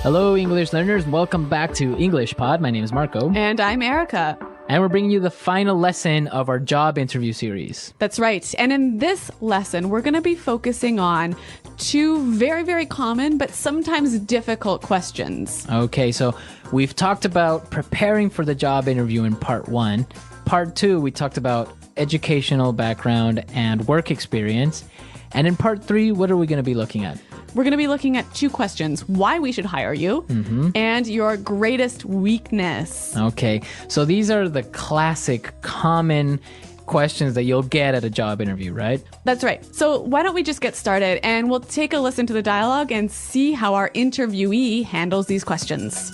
Hello, English learners. Welcome back to English Pod. My name is Marco. And I'm Erica. And we're bringing you the final lesson of our job interview series. That's right. And in this lesson, we're going to be focusing on two very, very common but sometimes difficult questions. Okay, so we've talked about preparing for the job interview in part 1. Part 2, we talked about educational background and work experience. And in part 3, what are we going to be looking at? We're going to be looking at two questions: why we should hire you and your greatest weakness. Okay, so these are the classic, common questions that you'll get at a job interview, right? That's right. So why don't we just get started and we'll take a listen to the dialogue and see how our interviewee handles these questions.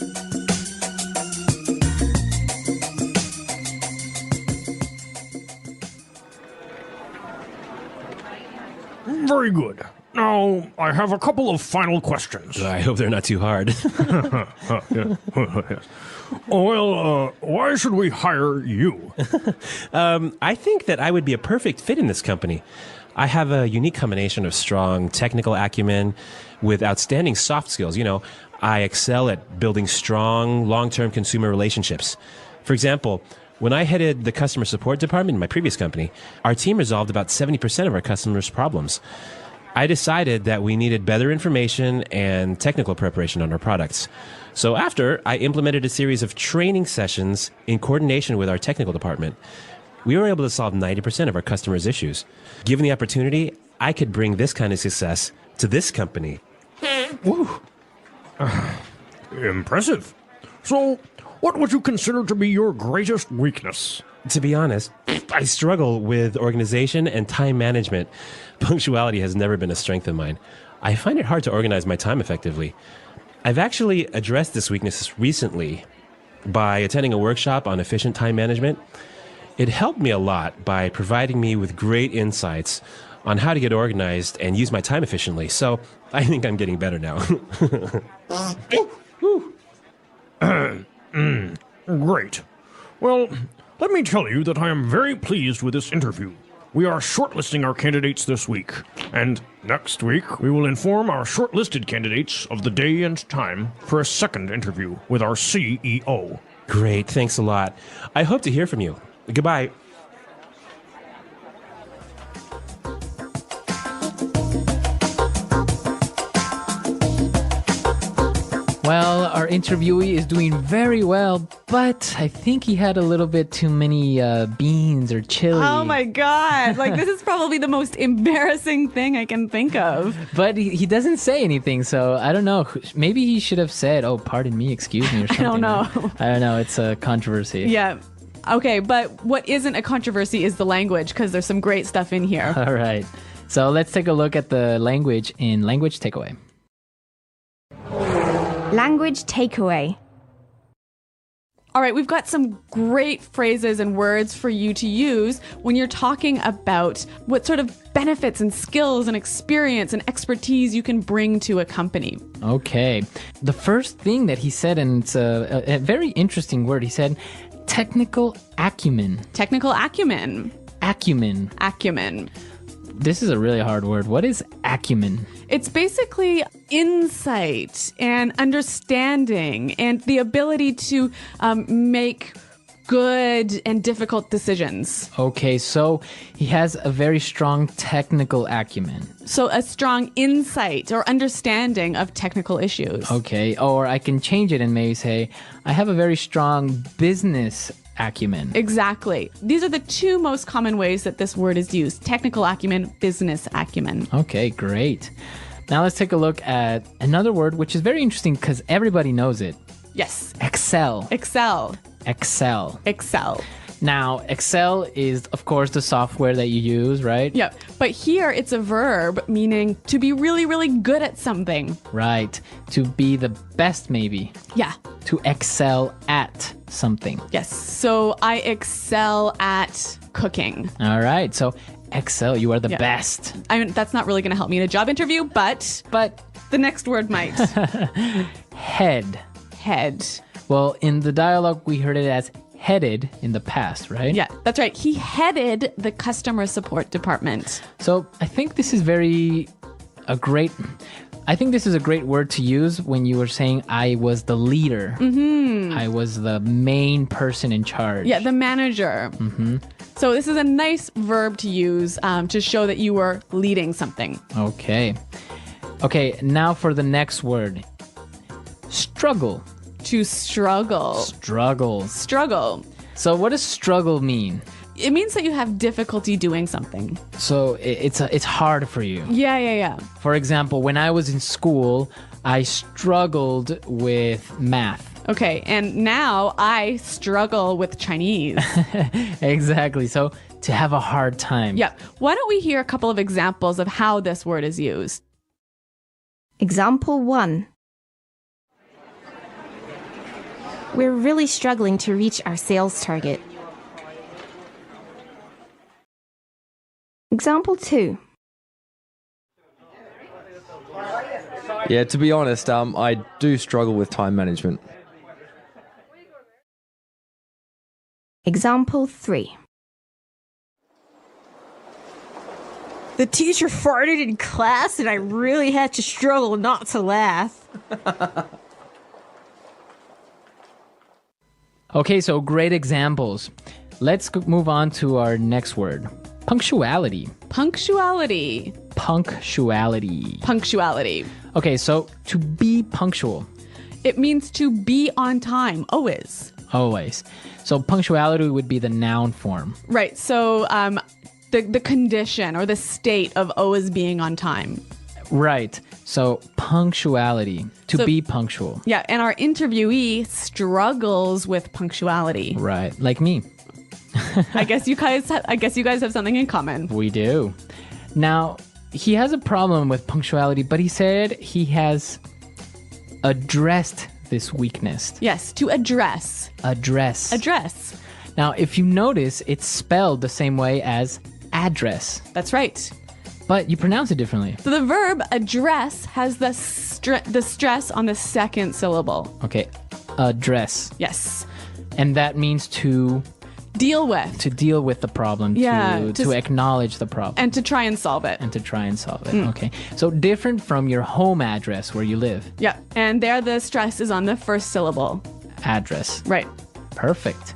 Very good. Now, I have a couple of final questions. I hope they're not too hard. Yes. Well, why should we hire you? I think that I would be a perfect fit in this company. I have a unique combination of strong technical acumen with outstanding soft skills. You know, I excel at building strong, long-term consumer relationships. For example, when I headed the customer support department in my previous company, our team resolved about 70% of our customers' problems. I decided that we needed better information and technical preparation on our products. So after, I implemented a series of training sessions in coordination with our technical department. We were able to solve 90% of our customers' issues. Given the opportunity, I could bring this kind of success to this company. Woo. Impressive. So, what would you consider to be your greatest weakness? To be honest, I struggle with organization and time management. Punctuality has never been a strength of mine. I find it hard to organize my time effectively. I've actually addressed this weakness recently by attending a workshop on efficient time management. It helped me a lot by providing me with great insights on how to get organized and use my time efficiently. So I think I'm getting better now. Great. Well, let me tell you that I am very pleased with this interview. We are shortlisting our candidates this week, and next week we will inform our shortlisted candidates of the day and time for a second interview with our CEO. Great, thanks a lot. I hope to hear from you. Goodbye. Well, our interviewee is doing very well, but I think he had a little bit too many beans or chili. Oh my God. Like, this is probably the most embarrassing thing I can think of. But he doesn't say anything, so I don't know. Maybe he should have said, "Oh, pardon me, excuse me," or something. I don't know. I don't know. It's a controversy. Yeah. Okay, but what isn't a controversy is the language, because there's some great stuff in here. All right. So let's take a look at the language in Language Takeaway. Language takeaway. All right, we've got some great phrases and words for you to use when you're talking about what sort of benefits and skills and experience and expertise you can bring to a company. Okay. The first thing that he said, and it's a very interesting word, he said technical acumen. Technical acumen. Acumen. Acumen. This is a really hard word. What is acumen? It's basically insight and understanding and the ability to make good and difficult decisions. Okay, so he has a very strong technical acumen. So a strong insight or understanding of technical issues. Okay, or I can change it and maybe say, I have a very strong business acumen. Exactly. These are the two most common ways that this word is used: technical acumen, business acumen. Okay, great. Now let's take a look at another word which is very interesting because everybody knows it. Yes. Excel. Excel. Excel. Excel. Now, Excel is, of course, the software that you use, right? Yeah. But here it's a verb meaning to be really, really good at something. Right. To be the best, maybe. Yeah. To excel at something. Yes. So I excel at cooking. All right. So excel, you are the best. I mean, that's not really going to help me in a job interview, but the next word might. Head. Head. Well, in the dialogue, we heard it as headed in the past, right? Yeah, that's right. He headed the customer support department. So I think this is I think this is a great word to use when you were saying I was the leader. I was the main person in charge. Yeah, the manager. So this is a nice verb to use to show that you were leading something. Okay. Okay, now for the next word. Struggle. To struggle. Struggle. So what does struggle mean? It means that you have difficulty doing something. So it's hard for you. Yeah. For example, when I was in school, I struggled with math. Okay, and now I struggle with Chinese. Exactly. So to have a hard time. Yep. Why don't we hear a couple of examples of how this word is used? Example 1. We're really struggling to reach our sales target. Example 2. Yeah, to be honest, I do struggle with time management. Example 3. The teacher farted in class and I really had to struggle not to laugh. Okay, so great examples. Let's move on to our next word. Punctuality. Punctuality. Okay, So to be punctual. it means to be on time, always. Always. So punctuality would be the noun form. Right, so the condition or the state of always being on time. Right. So punctuality. To So- be punctual. Yeah, and our interviewee struggles with punctuality. Right. Like me. I guess you guys have something in common. We do. Now, he has a problem with punctuality, but he said he has addressed this weakness. Yes, to address. Address. Now, if you notice, it's spelled the same way as address, That's right. but you pronounce it differently. So the verb address has the stress on the second syllable. Okay. Address. Yes. And that means to Deal with deal with the problem, Yeah, to acknowledge the problem. and to try and solve it. And to try and solve it. Okay. So different from your home address where you live. Yeah, and there the stress is on the first syllable. Address. Right. Perfect.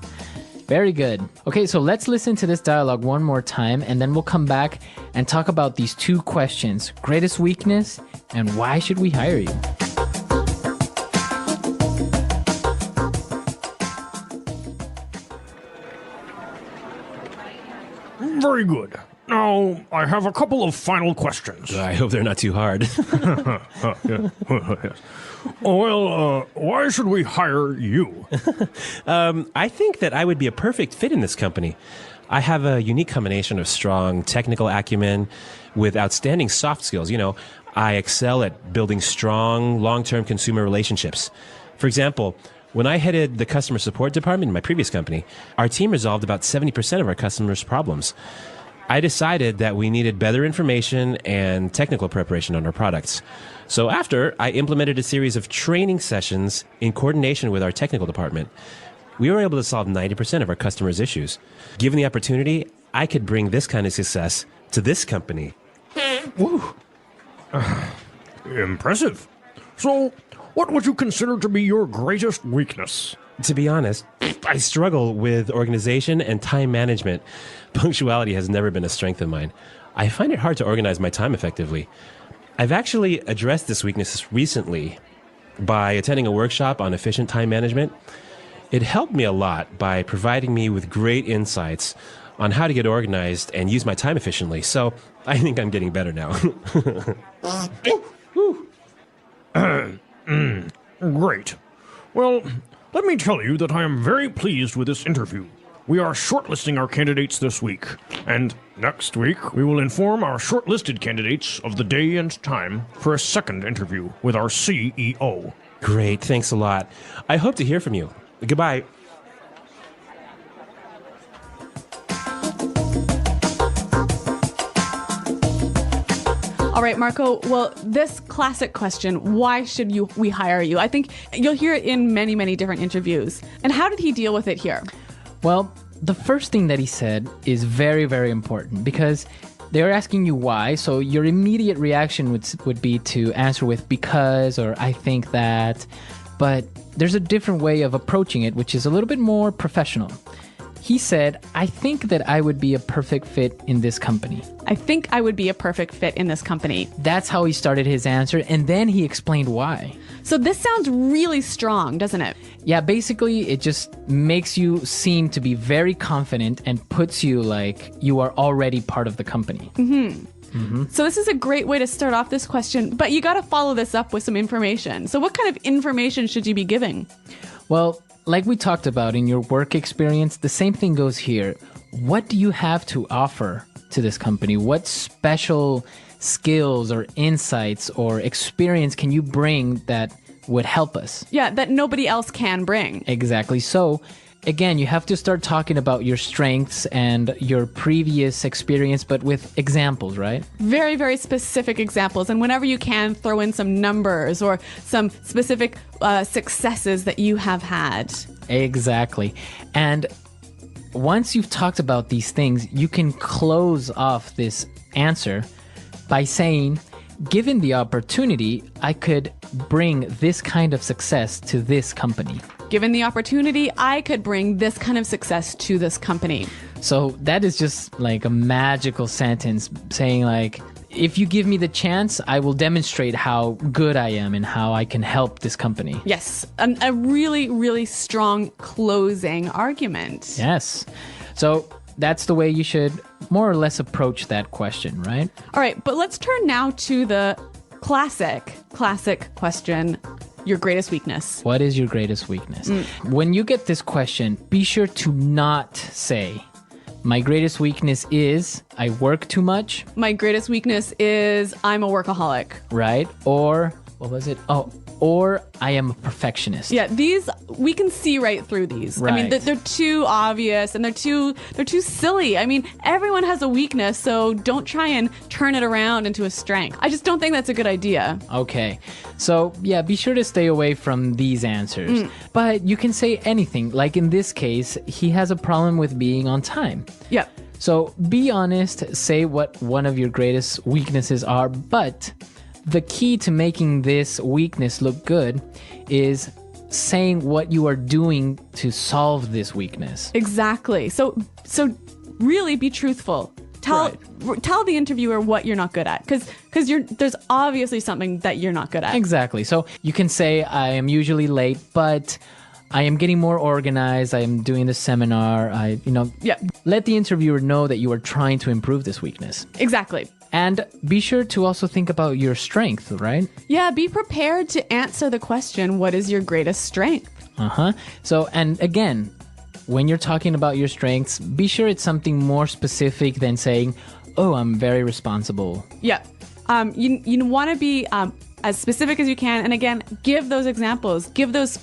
Very good. Okay, so let's listen to this dialogue one more time, and then we'll come back and talk about these two questions: greatest weakness and why should we hire you? Very good. Now, I have a couple of final questions. I hope they're not too hard. Yes. Why should we hire you? I think that I would be a perfect fit in this company. I have a unique combination of strong technical acumen with outstanding soft skills. I excel at building strong, long-term consumer relationships. For example, when I headed the customer support department in my previous company, our team resolved about 70% of our customers' problems. I decided that we needed better information and technical preparation on our products. So after, I implemented a series of training sessions in coordination with our technical department. We were able to solve 90% of our customers' issues. Given the opportunity, I could bring this kind of success to this company. Impressive. So, what would you consider to be your greatest weakness? To be honest, I struggle with organization and time management. Punctuality has never been a strength of mine. I find it hard to organize my time effectively. I've actually addressed this weakness recently by attending a workshop on efficient time management. It helped me a lot by providing me with great insights on how to get organized and use my time efficiently. So I think I'm getting better now. Great. Well, let me tell you that I am very pleased with this interview. We are shortlisting our candidates this week, and next week we will inform our shortlisted candidates of the day and time for a second interview with our CEO. Great, thanks a lot. I hope to hear from you. Goodbye. All right, Marco. Well, this classic question, why should we hire you? I think you'll hear it in many, many different interviews. And how did he deal with it here? Well, the first thing that he said is very, very important because they're asking you why, so your immediate reaction would be to answer with because or I think that, but there's a different way of approaching it, which is a little bit more professional. He said, I think that I would be a perfect fit in this company. I think I would be a perfect fit in this company. That's how he started his answer, and then he explained why. So this sounds really strong, doesn't it? Yeah, basically, it just makes you seem to be very confident and puts you like you are already part of the company. So this is a great way to start off this question, but you got to follow this up with some information. So what kind of information should you be giving? Well, like we talked about in your work experience, the same thing goes here. What do you have to offer to this company? What special skills or insights or experience can you bring that would help us? Yeah, that nobody else can bring. Exactly. So, again, you have to start talking about your strengths and your previous experience, but with examples, right? Very, very specific examples. And whenever you can, throw in some numbers or some specific successes that you have had. Exactly. And once you've talked about these things, you can close off this answer by saying, given the opportunity, I could bring this kind of success to this company. Given the opportunity, I could bring this kind of success to this company. So that is just like a magical sentence saying like, if you give me the chance, I will demonstrate how good I am and how I can help this company. Yes, a really, really strong closing argument. Yes. So that's the way you should more or less approach that question, right? All right, but let's turn now to the classic question, your greatest weakness. What is your greatest weakness? When you get this question, be sure to not say, my greatest weakness is I work too much. My greatest weakness is I'm a workaholic. Right? Or, what was it? Or I am a perfectionist. Yeah, these, we can see right through these. Right. I mean, they're too obvious and they're too silly. I mean, everyone has a weakness, so don't try and turn it around into a strength. I just don't think that's a good idea. Okay. So, yeah, be sure to stay away from these answers. But you can say anything. Like in this case, he has a problem with being on time. Yep. So be honest, say what one of your greatest weaknesses are, but the key to making this weakness look good is saying what you are doing to solve this weakness. Exactly. So really be truthful. Tell the interviewer what you're not good at, because there's obviously something that you're not good at. Exactly. So you can say, I am usually late, but I am getting more organized. I am doing the seminar. Let the interviewer know that you are trying to improve this weakness. Exactly. And be sure to also think about your strength, right? Yeah, be prepared to answer the question, what is your greatest strength? So, and again, when you're talking about your strengths, be sure it's something more specific than saying, oh, I'm very responsible. Yeah. You want to be as specific as you can. And again, give those examples, give those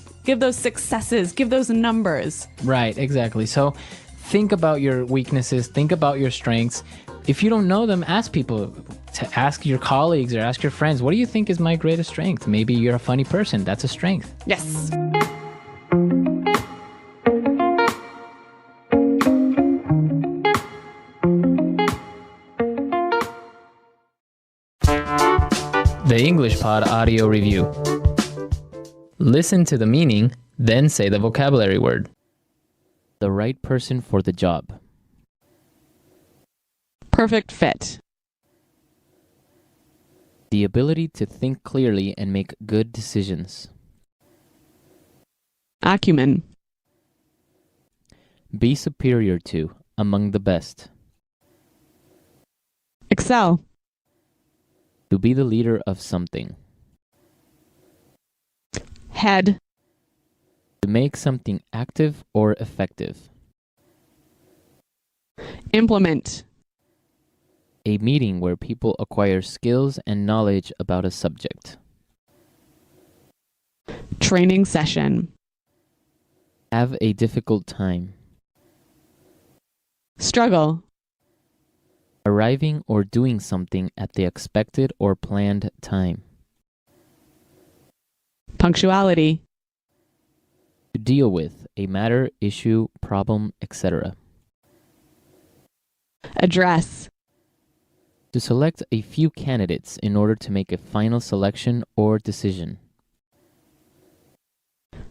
successes, give those numbers. Right, exactly. So think about your weaknesses, think about your strengths. If you don't know them, ask people, to ask your colleagues or ask your friends, what do you think is my greatest strength? Maybe you're a funny person. That's a strength. Yes. The English Pod Audio Review. Listen to the meaning, then say the vocabulary word. The right person for the job. Perfect fit. The ability to think clearly and make good decisions. Acumen. Be superior to, among the best. Excel. To be the leader of something. Head. To make something active or effective. Implement. A meeting where people acquire skills and knowledge about a subject. Training session. Have a difficult time. Struggle. Arriving or doing something at the expected or planned time. Punctuality. To deal with a matter, issue, problem, etc. Address. To select a few candidates in order to make a final selection or decision.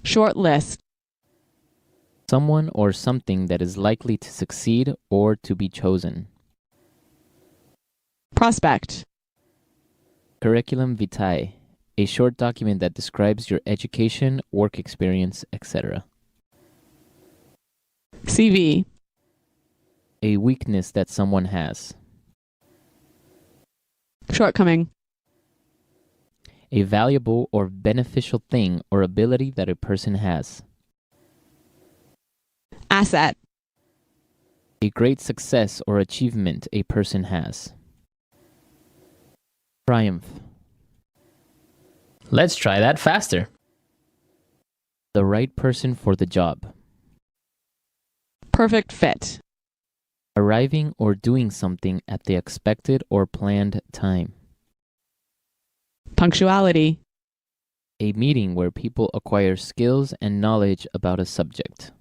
Short list. Someone or something that is likely to succeed or to be chosen. Prospect. Curriculum vitae, a short document that describes your education, work experience, etc. CV. A weakness that someone has. Shortcoming. A valuable or beneficial thing or ability that a person has. Asset. A great success or achievement a person has. Triumph. Let's try that faster. The right person for the job. Perfect fit. Arriving or doing something at the expected or planned time. Punctuality. A meeting where people acquire skills and knowledge about a subject.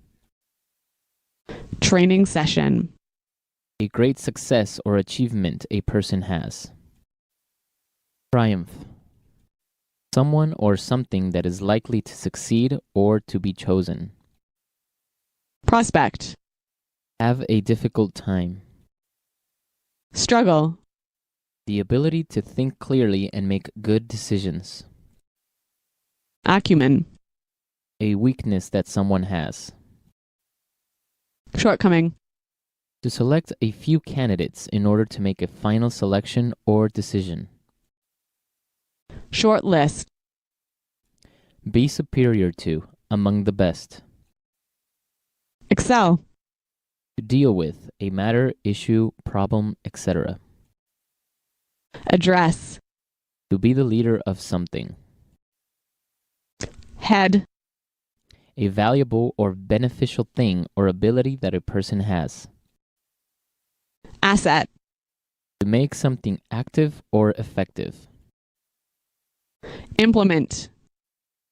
Training session. A great success or achievement a person has. Triumph. Someone or something that is likely to succeed or to be chosen. Prospect. Have a difficult time. Struggle. The ability to think clearly and make good decisions. Acumen. A weakness that someone has. Shortcoming. To select a few candidates in order to make a final selection or decision. Short list. Be superior to, among the best. Excel. To deal with, a matter, issue, problem, etc. Address. To be the leader of something. Head. A valuable or beneficial thing or ability that a person has. Asset. To make something active or effective. Implement.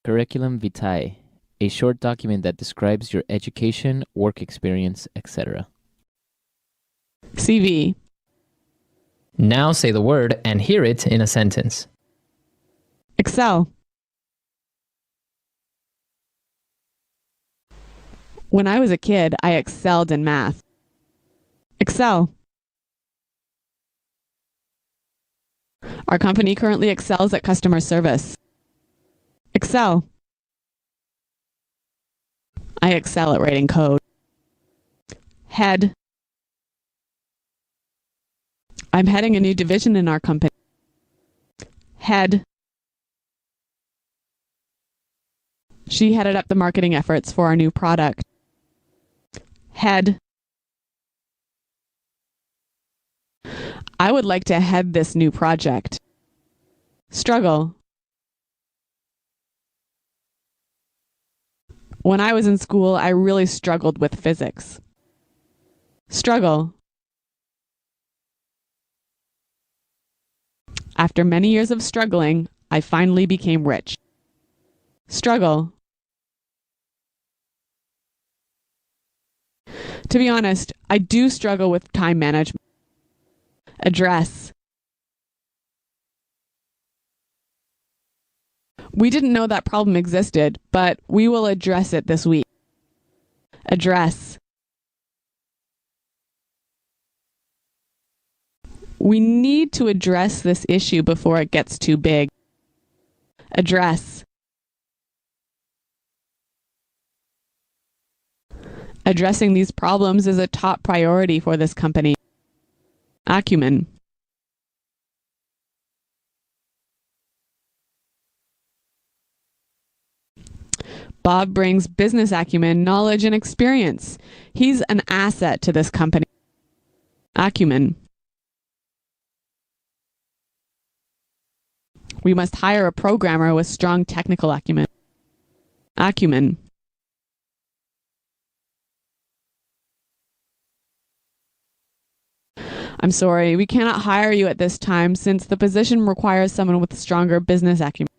Curriculum vitae, a short document that describes your education, work experience, etc. CV. Now say the word and hear it in a sentence. Excel. When I was a kid, I excelled in math. Excel. Our company currently excels at customer service. Excel. I excel at writing code. Head. I'm heading a new division in our company. Head. She headed up the marketing efforts for our new product. Head. I would like to head this new project. Struggle. When I was in school, I really struggled with physics. Struggle. After many years of struggling, I finally became rich. Struggle. To be honest, I do struggle with time management. Address. We didn't know that problem existed, but we will address it this week. Address. We need to address this issue before it gets too big. Address. Addressing these problems is a top priority for this company. Acumen. Bob brings business acumen, knowledge, and experience. He's an asset to this company. Acumen. We must hire a programmer with strong technical acumen. Acumen. I'm sorry, we cannot hire you at this time since the position requires someone with stronger business acumen.